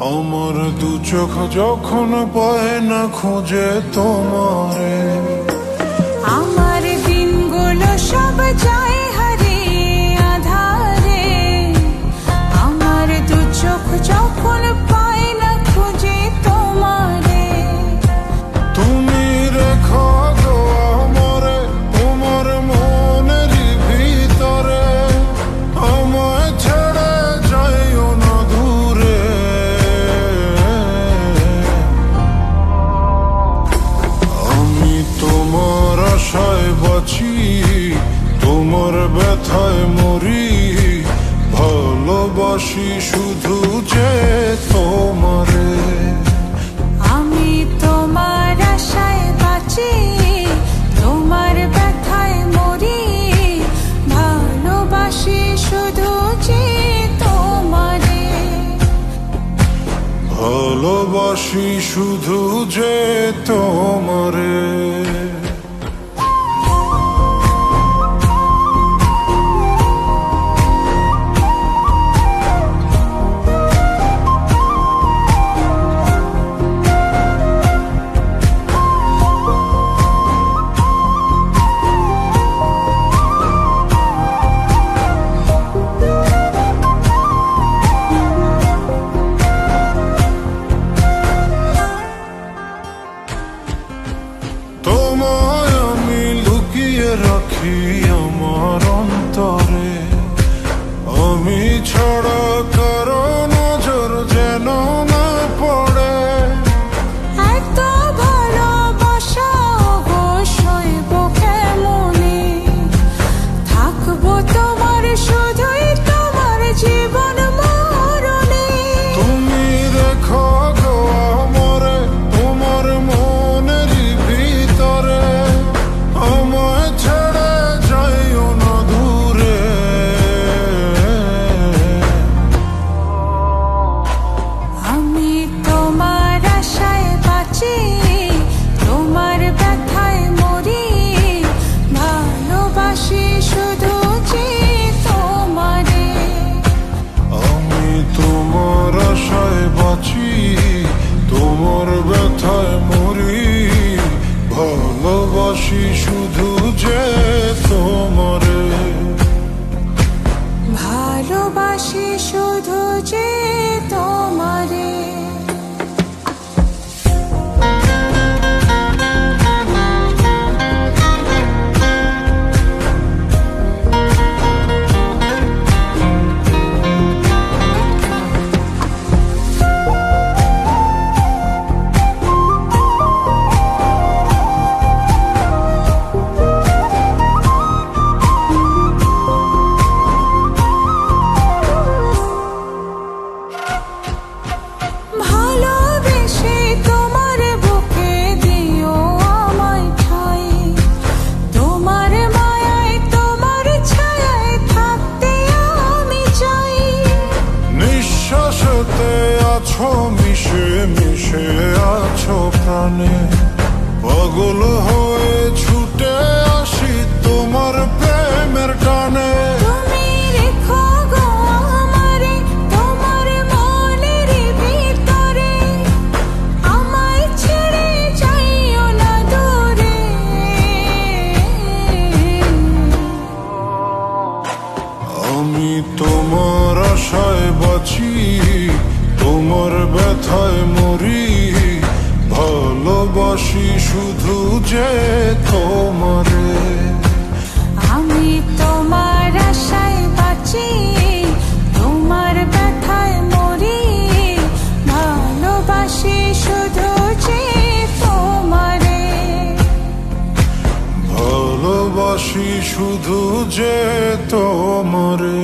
আমার দু চোখ যখন পায় না খুঁজে তোমারে, আমার দিনগুলো সব যায় হারিয়ে আধারে। আমার দু চোখ যখন পায় না খুঁজে তোমারে, তুমি রেখো গো আমারে তোমার মনের ভিতরে, আমায় ছেড়ে যাইও না দূরে। আমি তোমার আশায় বাঁচি, তোমার ব্যথায় মরি, ভালোবাসি শুধু যে তোমারে। আমি তোমার আশায় বাঁচি, তোমার ব্যথায় মরি, ভালোবাসি শুধু যে তোমারে। ভালোবাসি শুধু যে তোমারে। তোমায় আমি লুকিয়ে রাখি আমার অন্তরে, আমি ছাড়া কারো নজর যেন না পড়ে। এত ভালোবাসা অবশ্যই বুকে মনে, থাকবো তোমার শুধুই তোমার জীবন মরণে। তুমি রেখো গো আমারে তোমার মনের ভিতরে, আমায় ছেড়ে যাইও না দূরে। আমি তোমার আশায় বাঁচি, তোমার ব্যথায় মরি, ভালোবাসি শুধু যে তোমারে। আমি তোমার আশায় বাঁচি, তোমার ব্যথায় মরি, ভালোবাসি শুধু যে তোমারে। ভালোবাসি শুধু যে তোমারে। ভালোবেসে তোমার বুকে দিও আমায় ঠাই, তোমার মায়ায় তোমার ছায়ায় থাকতে আমি চাই। নিঃশ্বাসেতে আছো মিশে মিশে আছো প্রাণে, পাগল হয়ে ছুটে আসি তোমার প্রেমের টানে। তুমি রেখো গো আমারে তোমার মনের ভিতরে, আমায় ছেড়ে যাইও না দূরে। আমি তোমার আশায় বাঁচি, তোমার ব্যথায় মরি, ভালোবাসি শুধু যে তোমারে। আমি তোমার আশায় বাঁচি, তোমার ব্যথায় মরি, ভালোবাসি শুধু যে তোমারে। ভালোবাসি শুধু যে তোমারে।